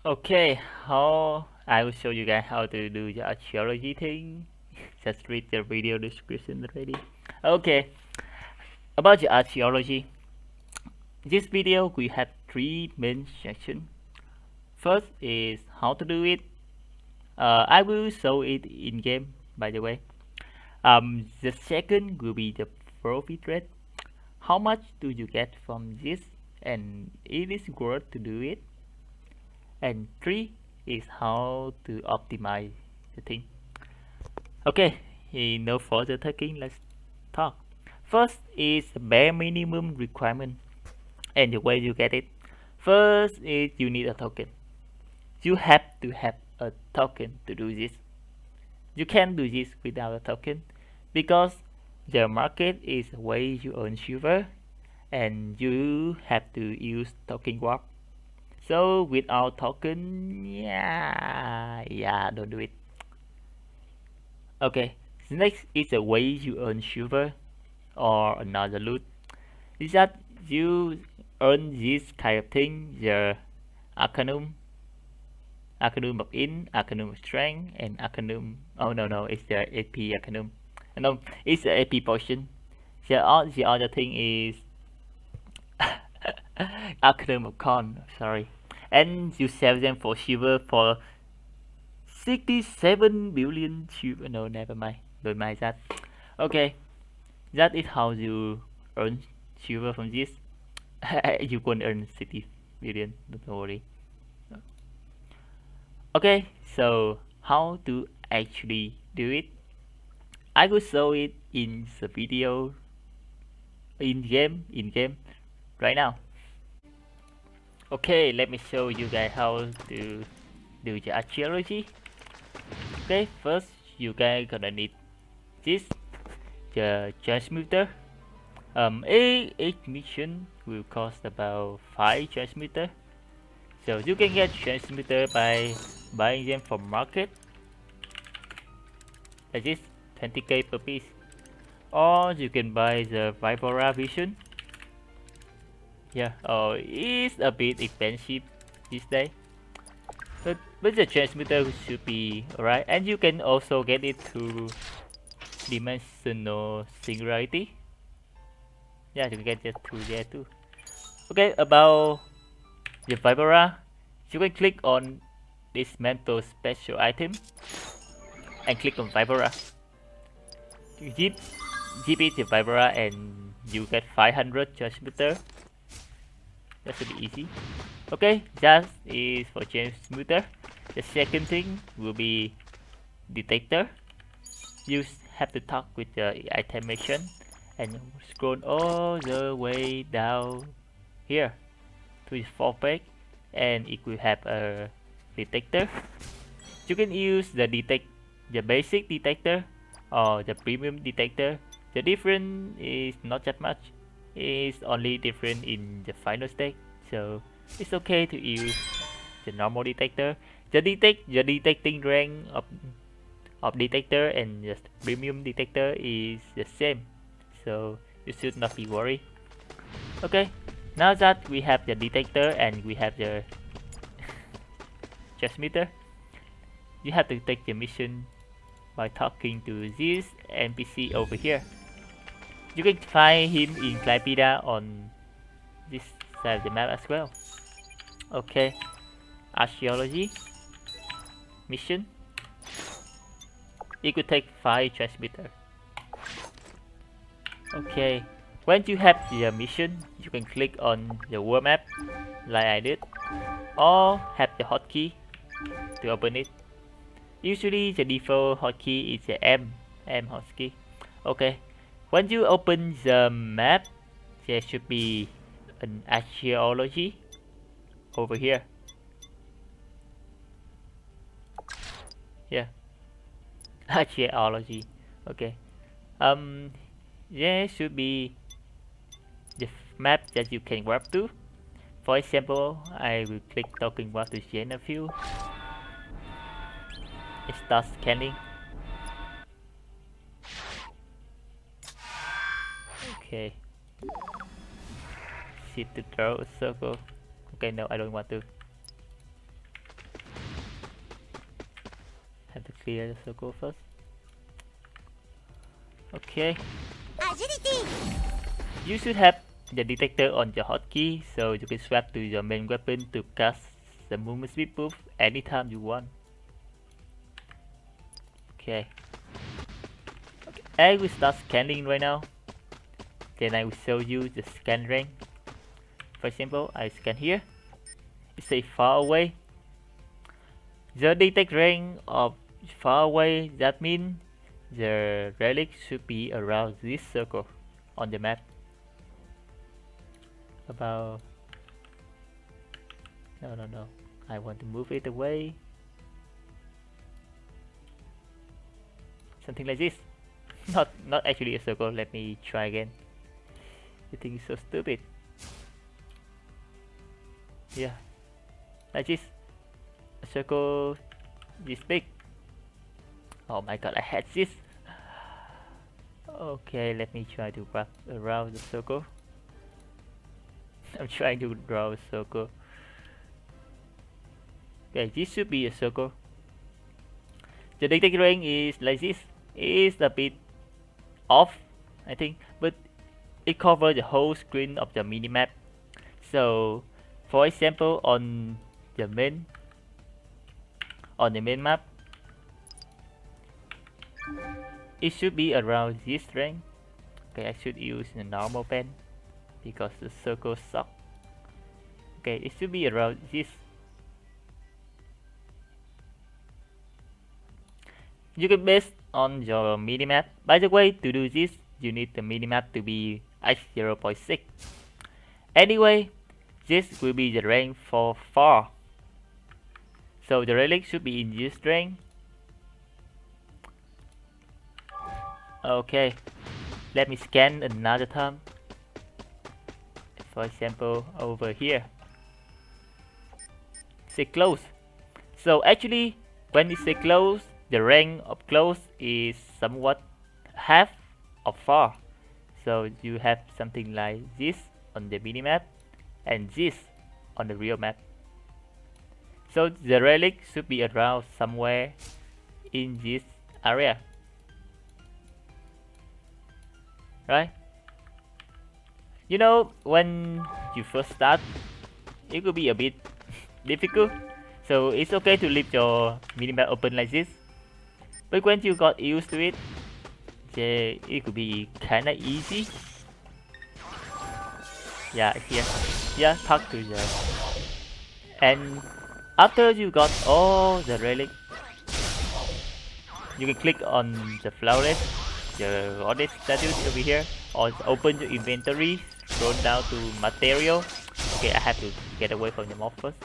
Okay, how I will show you guys how to do the archaeology thing. Just read the video description already. Okay, about the archaeology. This video we have three main sections. First is how to do it. I will show it in game, by the way. The second will be the profit rate. How much do you get from this, and it is worth to do it. And three is how to optimize the thing. Okay, no further talking, let's talk. First is the bare minimum requirement and the way you get it. First is you need a token. You have to have a token to do this. You can't do this without a token because the market is a way you earn silver and you have to use token warp. So without token, don't do it. Okay, next is a way you earn silver or another loot. Is that you earn this kind of thing, the Arcanum, Arcanum of In, Arcanum of Strength, and Arcanum. Oh no, it's the AP Arcanum. No, it's the AP potion. The other thing is Arcanum of Con. Sorry, and you sell them for silver for 67 billion silver. No, never mind. Don't mind that. Okay, that is how you earn silver from this. You can earn 60 billion. Don't worry. Okay, so how to actually do it? I will show it in the video in game right now. Okay, let me show you guys how to do the archaeology. Okay, first you guys gonna need this, the transmuter. Each mission will cost about 5 transmuter. So you can get transmuter by buying them from market. That is 20k per piece. Or you can buy the Vibora Vision. Yeah, it's a bit expensive this day. But the transmitter should be alright. And you can also get it through Dimensional Singularity. Yeah, you can get it through there too. Okay, about the Vibora, you can click on this mental special item and click on Vibora. Zip, zip it to Vibora and you get 500 transmitter. That should be easy. Okay, that is for transmuter. The second thing will be detector. You have to talk with the itemation and scroll all the way down here to the fourth page, and it will have a detector. You can use the basic detector or the premium detector. The difference is not that much. It's only different in the final state, so it's okay to use the normal detector. The detecting rank of detector and the premium detector is the same, so you should not be worried. Okay, now that we have the detector and we have the transmitter, you have to take the mission by talking to this NPC over here. You can find him in Clypeda on this side of the map as well. Okay, archaeology mission. It could take 5 transmitter. Okay, when you have the mission, you can click on the world map like I did, or have the hotkey to open it. Usually the default hotkey is the M hotkey. Okay, when you open the map, there should be an archaeology over here. Yeah, archaeology. Okay. There should be the map that you can warp to. For example, I will click token warp to Genefield. It starts scanning. Okay. Shift to draw a circle. Okay, no, I don't want to. clear the circle first. Okay. Agility. You should have the detector on your hotkey, so you can swap to your main weapon to cast the movement speed buff anytime you want. Okay. I will start scanning right now. Then I will show you the scan rank. For example, I scan here. It says far away. The detect rank of far away, that means the relic should be around this circle on the map. About... No. I want to move it away. Something like this. Not actually a circle. Let me try again. You think it's so stupid. Yeah. Like this. A circle this big. Oh my god, I hate this. Okay, let me try to wrap around the circle. I'm trying to draw a circle. Okay, this should be a circle. The detect range is like this. It is a bit off, I think, but it covers the whole screen of the minimap. So, for example, on the main map, it should be around this range. Okay, I should use the normal pen because the circle sucks. Okay, it should be around this. You can base on your minimap. By the way, to do this, you need the minimap to be x0.6. Anyway, this will be the range for far. So the relic should be in this range. Okay, let me scan another time. For example, over here. Say close. So actually, when we say close, the range of close is somewhat half of far. So you have something like this on the minimap and this on the real map. So the relic should be around somewhere in this area. Right? You know, when you first start, it could be a bit difficult. So it's okay to leave your minimap open like this. But when you got used to it, it could be kinda easy. Yeah, here. Yeah, talk to the... And after you got all the relic, you can click on the flowers, the goddess statues over here, or open your inventory, scroll down to material. Okay, I have to get away from the mob first.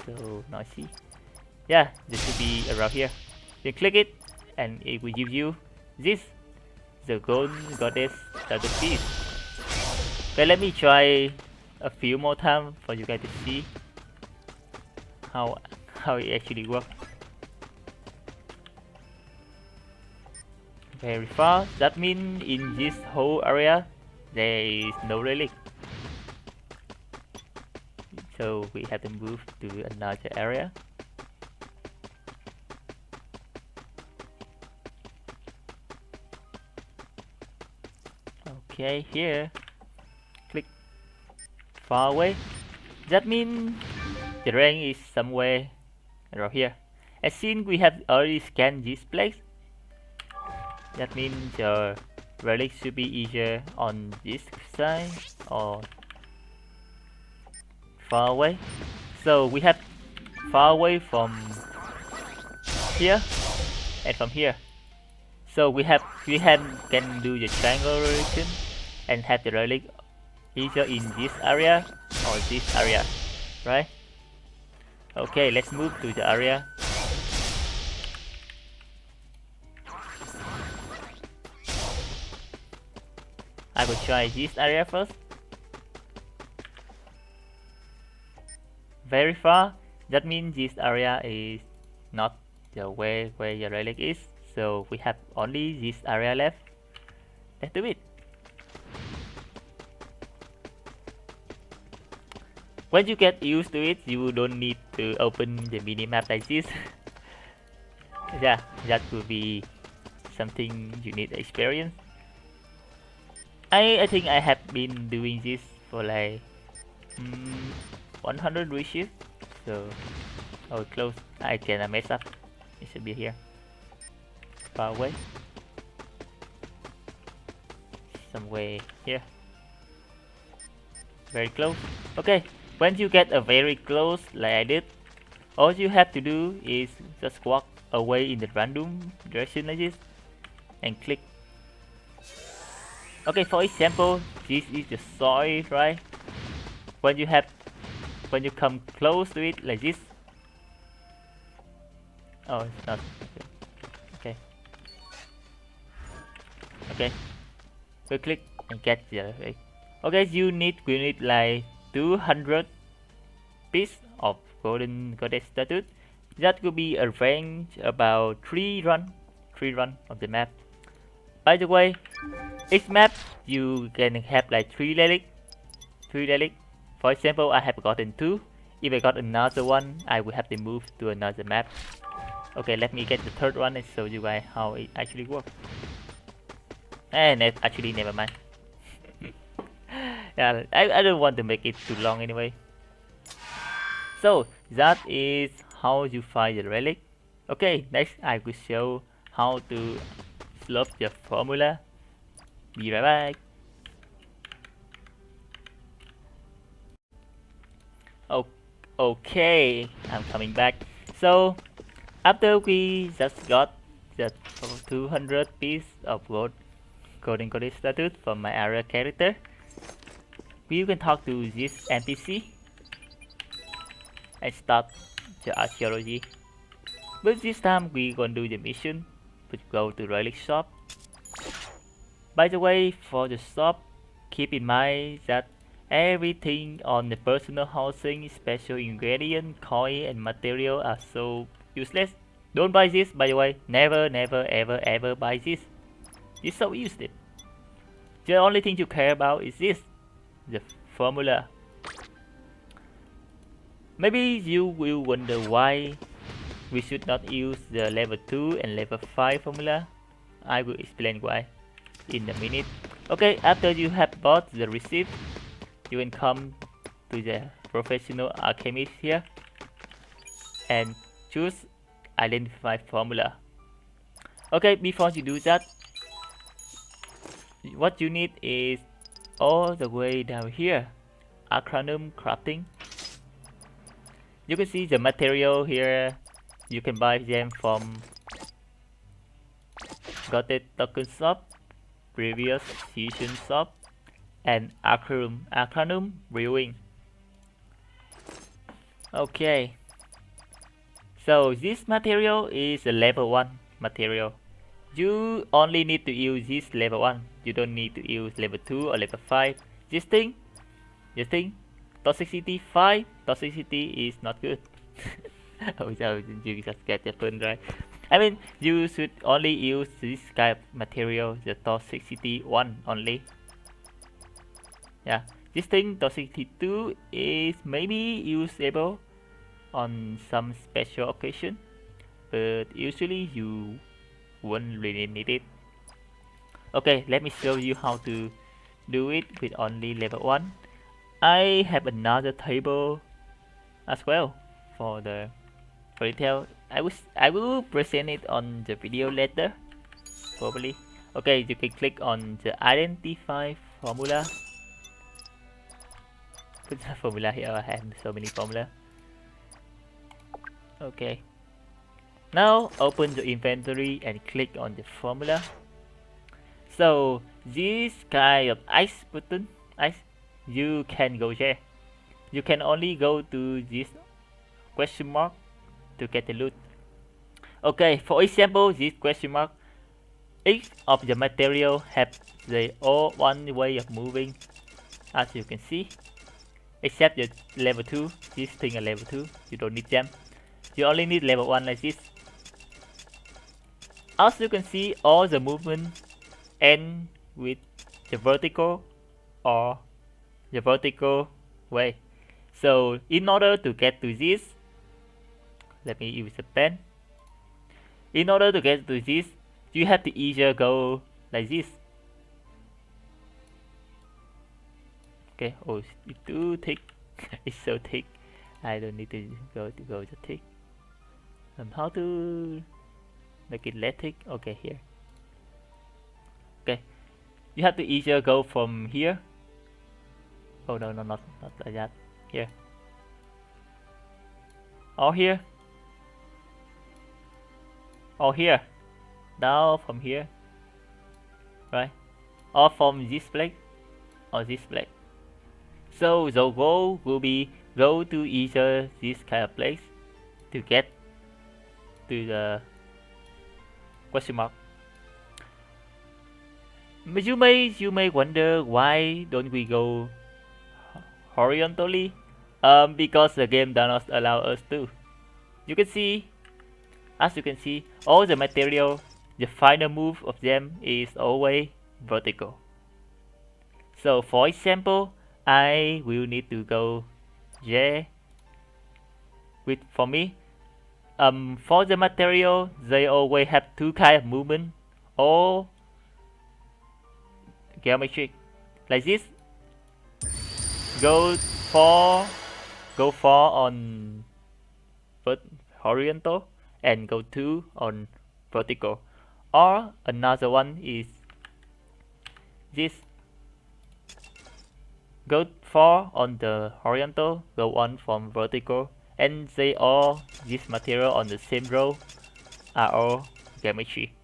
So noisy. Yeah, this should be around here. You click it, and it will give you this, the golden goddess statue piece. Okay, let me try a few more times for you guys to see how it actually works. Very far. That means in this whole area there is no relic. So we have to move to another area. Okay, here. Click far away. That means the rank is somewhere around here. As seen, we have already scanned this place. That means the relic should be either on this side or far away. So we have far away from here and from here. So we can do the triangulation and have the relic either in this area or this area, right? Okay, let's move to the area. I will try this area first. Very far. That means this area is not the way where your relic is. So we have only this area left. Let's do it. When you get used to it, you don't need to open the minimap like this. Yeah, that could be something you need experience. I think I have been doing this for like mm, 100 wishes, so oh close. I can mess up. It should be here, far away, somewhere here, very close. Okay, when you get a very close like I did, all you have to do is just walk away in the random direction like this and click. Okay, for example, this is the soil, right? When you have when you come close to it like this. Oh, it's not. Okay, okay. We click and get the. Okay, we need like 200 piece of golden goddess statue. That could be arranged about three run of the map. By the way, each map you can have like three relic. For example, I have gotten two. If I got another one, I will have to move to another map. Okay, let me get the third one and show you guys how it actually works. And actually, never mind. Yeah, I don't want to make it too long anyway. So that is how you find the relic. Okay, next I will show how to solve the formula. Be right back. Oh, okay, I'm coming back. So after we just got the 200 piece of golden goddess statue from my area character, we can talk to this NPC and start the archaeology. But this time we gonna do the mission, but go to relic shop. By the way, for the shop, keep in mind that everything on the personal housing, special ingredient, coin and material are so useless. Don't buy this, by the way. Never, never, ever, ever buy this. It's so useless. The only thing you care about is this, the formula. Maybe you will wonder why we should not use the level 2 and level 5 formula. I will explain why in a minute. Okay, after you have bought the receipt, you can come to the professional alchemist here and choose identify formula. Okay, before you do that, what you need is all the way down here, acronym crafting. You can see the material here. You can buy them from Got It Token Shop, Previous Season Shop, and acronym Brewing. Okay, so this material is a level 1 material. You only need to use this level 1. You don't need to use level 2 or level 5. This thing, toxicity 5, toxicity is not good. Oh, so you just get the point, right? I mean, you should only use this kind of material, the toxicity 1 only. Yeah, this thing, toxicity 2, is maybe usable on some special occasion, but usually you won't really need it. Okay, let me show you how to do it with only level 1. I have another table as well for the detail. I will present it on the video later, probably. Okay, you can click on the identify formula. Put the formula here. I have so many formula. Okay. Now open the inventory and click on the formula. So this kind of ice button, you can go there. You can only go to this question mark to get the loot. Okay, for example, this question mark, each of the material have their own one way of moving, as you can see. Except the level 2, this thing are level 2, you don't need them. You only need level 1 like this. As you can see, all the movement end with the vertical or the vertical way. So in order to get to this, let me use a pen. In order to get to this, you have to either go like this. Okay, oh, it's too thick. It's so thick. I don't need to go the thick. How to make it less thick? Okay, here. Okay, you have to either go from here. Oh no, not like that. Here. Or here. Or here. Down from here. Right? Or from this plate. Or this plate. So the goal will be go to either this kind of place to get to the question mark. You may wonder why don't we go horizontally? Because the game does not allow us to. You can see, as you can see, all the material, the final move of them is always vertical. So for example, I will need to go J. For me, for the material, they always have two kind of movement, or geometric, like this. Go for on horizontal and go 2 on vertical, or another one is this. Go 4 on the horizontal, go 1 from vertical, and they all this material on the same row are all geometry.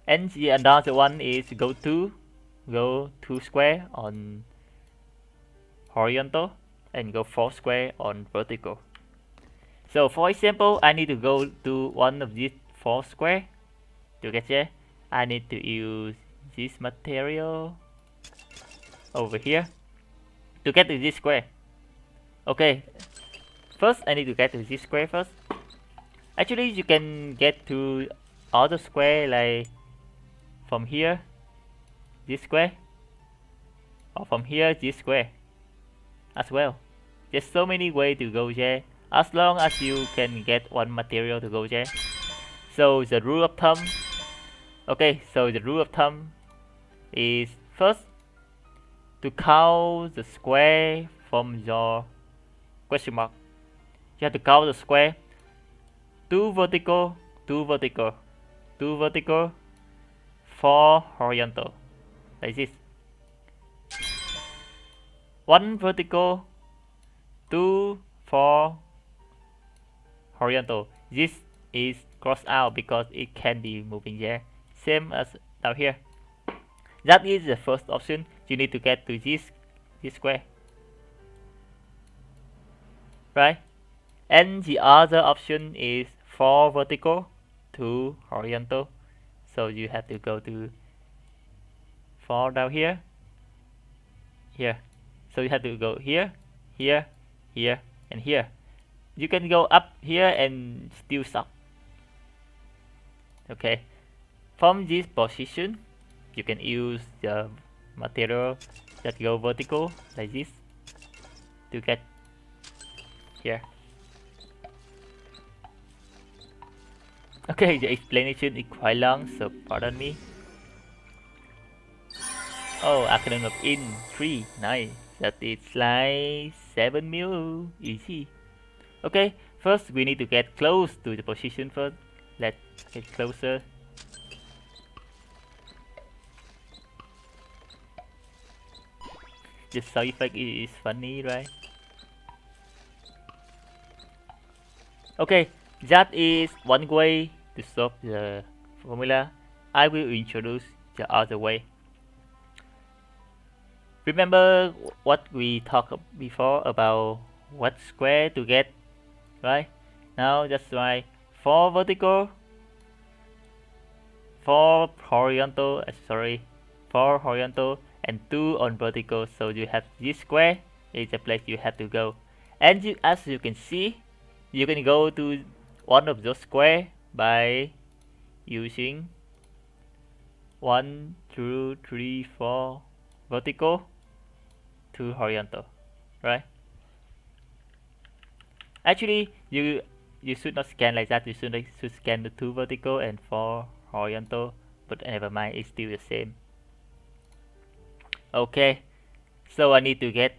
And the another one is go 2 square on horizontal and go 4 square on vertical. So for example, I need to go to one of these 4 square. To get there, I need to use this material over here to get to this square. Okay, first I need to get to this square first. Actually, you can get to other square like from here, this square, or from here, this square as well. There's so many ways to go there, as long as you can get one material to go there. So the rule of thumb, okay, so the rule of thumb is first to count the square from your question mark. You have to count the square, 2 vertical, 2 vertical, 2 vertical, 4 horizontal, like this. 1 vertical, 2, 4 horizontal. This is crossed out because it can be moving there, same as down here. That is the first option. You need to get to this square, right? And the other option is 4 vertical, 2 horizontal. So you have to go to 4 down here, here. So you have to go here, here, here, and here. You can go up here and still stop. Okay. From this position, you can use the material that go vertical like this to get here. Okay, the explanation is quite long, so pardon me. Oh, acronym of in 3, nice. That is like 7 mil, easy. Okay, first we need to get close to the position first. Let's get closer. The sound effect is funny, right? Okay, that is one way to solve the formula. I will introduce the other way. Remember what we talked before about what square to get, right? Now that's why 4 vertical, 4 horizontal, 4 horizontal and 2 on vertical. So you have this square is the place you have to go. And as you can see, you can go to one of those square by using 1, 2, 3, 4 vertical, 2 horizontal, right? Actually, you should not scan like that. You should scan the 2 vertical and 4 horizontal, but never mind, it's still the same. Okay, so I need to get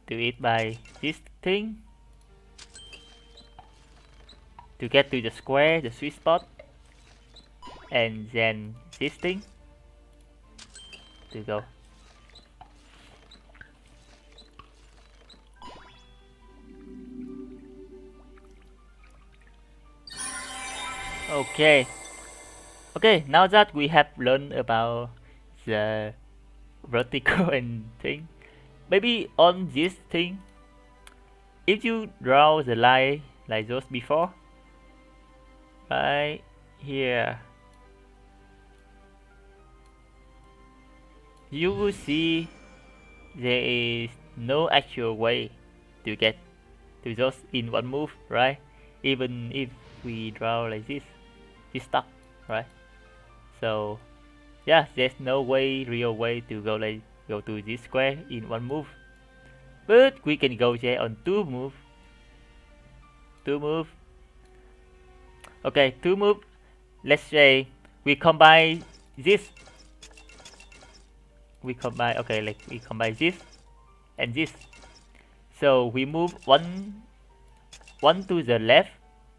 to it by this thing to get to the square, the sweet spot, and then this thing to go. Okay. Okay, now that we have learned about the vertical and thing, maybe on this thing, if you draw the line like those before, right here, you will see there is no actual way to get to those in one move, right? Even if we draw like this, it's stuck, right? So yeah, there's no real way to go to this square in one move. But we can go there on two move. Two move. Okay, two move. Let's say we combine this. We combine this and this. So we move one to the left,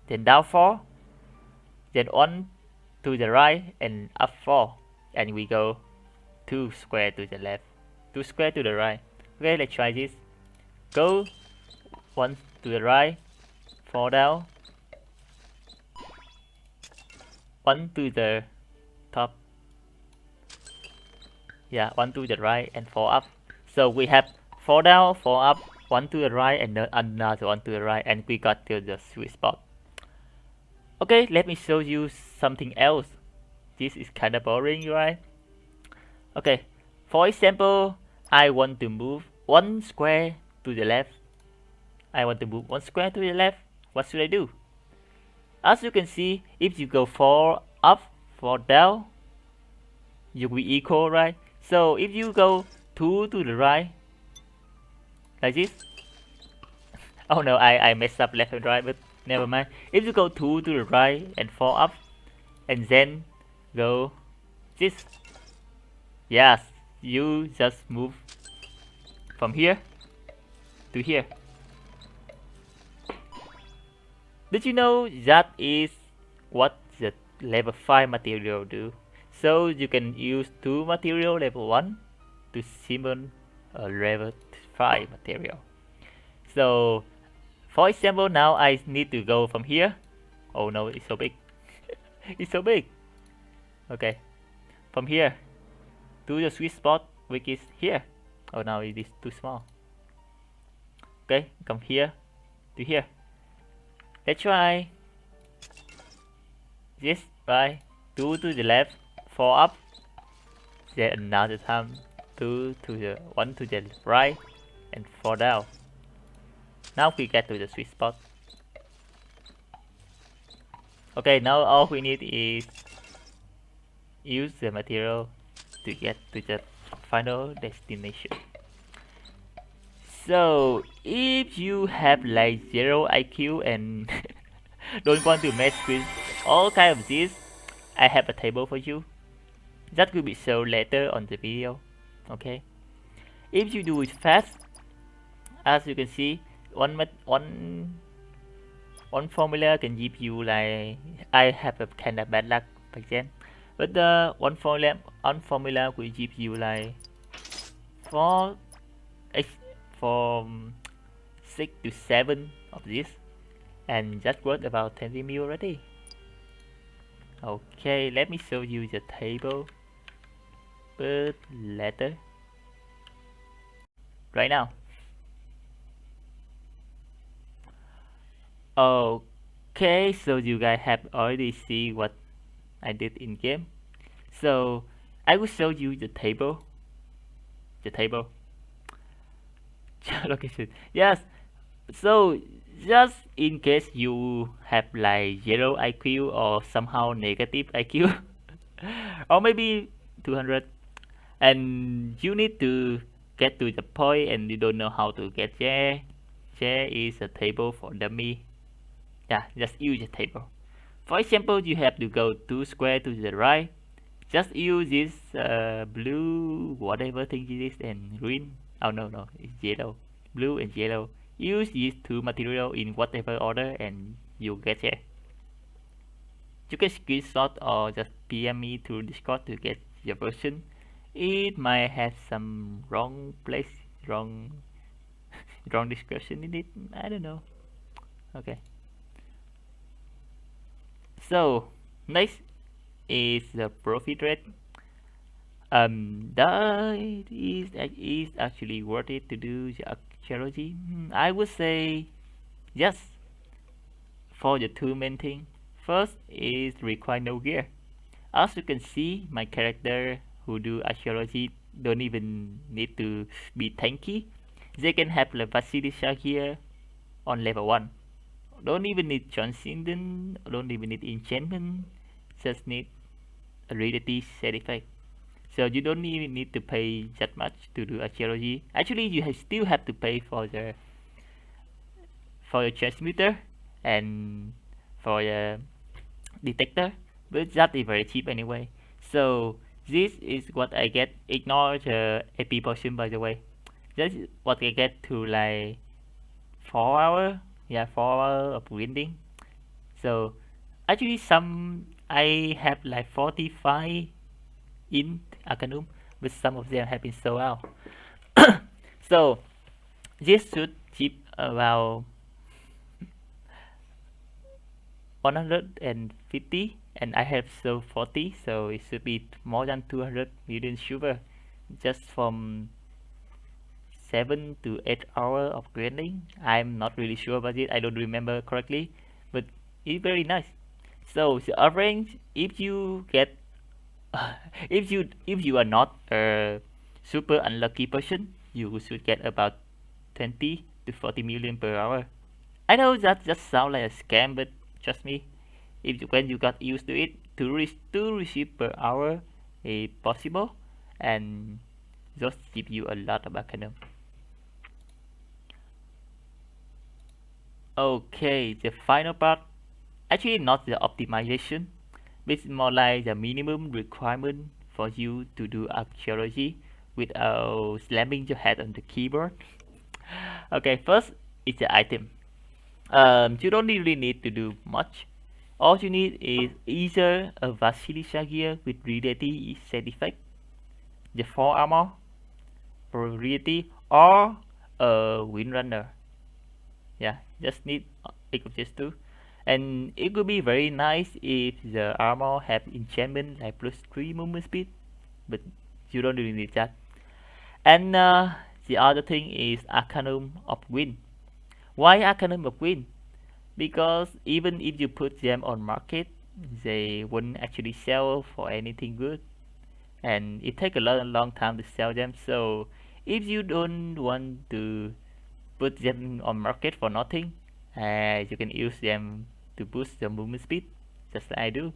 then down 4, then one to the right and up 4, and we go 2 square to the left, 2 square to the right. Okay, let's try this. Go 1 to the right, 4 down, 1 to the top. Yeah, 1 to the right and 4 up. So we have 4 down, 4 up, 1 to the right and another 1 to the right, and we got to the sweet spot. Okay, let me show you something else. This is kind of boring, right? Okay, for example, I want to move 1 square to the left. I want to move 1 square to the left. What should I do? As you can see, if you go 4 up, 4 down, you will be equal, right? So if you go 2 to the right, like this. Oh no, I messed up left and right, but never mind. If you go 2 to the right and 4 up, and then go this. Yes, you just move from here to here. Did you know that is what the level 5 material do? So you can use 2 material level 1 to summon a level 5 material. So for example, now I need to go from here. Oh no, it's so big. It's so big. Okay, from here to the sweet spot, which is here. Oh no, it is too small. Okay, come here to here. Let's try this, right? 2 to the left, 4 up. Then another time 2 to the 1 to the right and 4 down. Now we get to the sweet spot. Okay, now all we need is use the material to get to the final destination. So if you have like 0 IQ and don't want to mess with all kind of this, I have a table for you. That will be shown later on the video. Okay. If you do it fast, as you can see, one formula can give you like, I have a kind of bad luck back then, but the one formula will give you like from 6 to 7 of this, and that worth about 20 mil already. Okay, let me show you the table, but later. Right now. Okay, so you guys have already seen what I did in game. So I will show you the table. The table. Location. Yes. So just in case you have like 0 IQ or somehow negative IQ, or maybe 200, and you need to get to the point and you don't know how to get there. There is a table for dummy. Yeah, just use the table. For example, you have to go 2 square to the right. Just use this blue, whatever thing it is, and green. Oh no, it's yellow. Blue and yellow. Use these two material in whatever order and you get here. You can screenshot or just PM me through Discord to get your version. It might have some wrong place, wrong description in it. I don't know. Okay. So next is the profit rate. That is actually worth it to do the archaeology. I would say yes for the two main things. First is require no gear. As you can see, my character who do archaeology don't even need to be tanky. They can have the Vasilisa here on level 1. Don't even need transcendent, don't even need enchantment, just need a reality certificate. So you don't even need to pay that much to do archaeology. Actually, you still have to pay for your transmitter and for the detector, but that is very cheap anyway. So this is what I get. Ignore the AP portion, by the way. That's what I get to like 4 hour. Yeah, 4 hour of grinding. So actually, some I have like 45 in Arcanum, but some of them have been sold out. So this should keep about 150, and I have sold 40, so it should be more than 200 million silver just from 7 to 8 hours of grinding. I'm not really sure about it, I don't remember correctly, but it's very nice. So the average, if you get if you are not a super unlucky person, you should get about 20 to 40 million per hour. I know that just sounds like a scam, but trust me, when you got used to it, to receive per hour is possible, and just give you a lot of Arcanum. Okay, the final part, actually not the optimization, but it's more like the minimum requirement for you to do archaeology without slamming your head on the keyboard. Okay, first it's the item. You don't really need to do much. All you need is either a Vasilisa gear with reality set effect, the 4 armor for reality, or a windrunner. Yeah, just need each of these two. And it would be very nice if the armor have enchantment like +3 movement speed, but you don't really need that. And the other thing is Arcanum of Wind. Why Arcanum of Wind? Because even if you put them on market, they wouldn't actually sell for anything good, and it take a long time to sell them. So if you don't want to put them on market for nothing, you can use them to boost the movement speed, just like I do.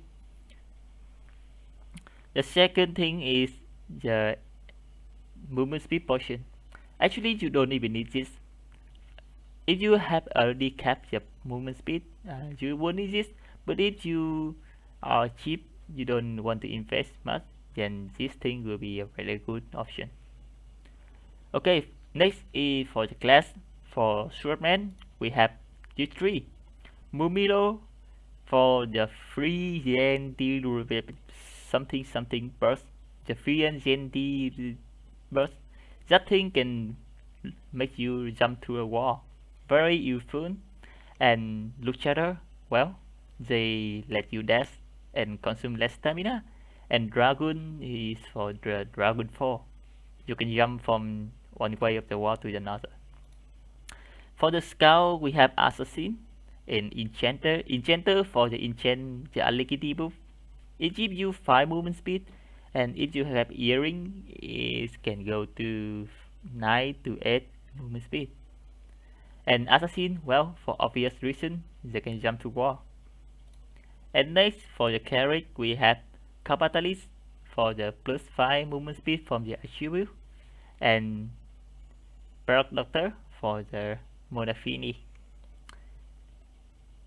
The second thing is the movement speed potion. Actually, you don't even need this. If you have already capped your movement speed, you won't need this. But if you are cheap, you don't want to invest much, then this thing will be a very good option. Okay, next is for the class. For Swordman, we have these three. Mumilo for the free GNT something burst. The free GNT burst. That thing can make you jump through a wall. Very useful. And Luchador, well, they let you dash and consume less stamina. And Dragon is for the Dragon Fall. You can jump from one way of the wall to another. For the Scout, we have Assassin and Enchanter. Enchanter for the enchant the Alikity buff. It gives you 5 movement speed, and if you have Earring, it can go to 9 to 8 movement speed. And Assassin, well, for obvious reason, they can jump to wall. And next, for the Carrick, we have Capitalis for the +5 movement speed from the attribute, and Pearl Doctor for the Monafini.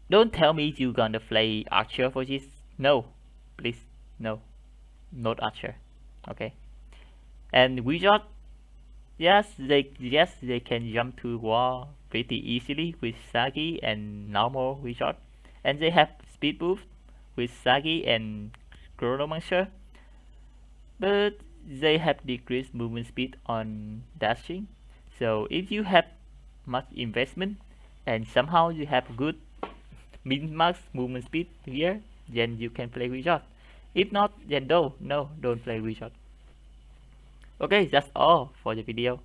Don't tell me you gonna play Archer for this. No, please, no, not Archer. Okay. And Wizard, yes they can jump to war pretty easily with Sagi and normal Wizard, and they have speed boost with Sagi and Chronomancer, but they have decreased movement speed on dashing. So if you have much investment and somehow you have good min-max movement speed here, then you can play Wizard. If not, then no, don't play Wizard. Okay, that's all for the video.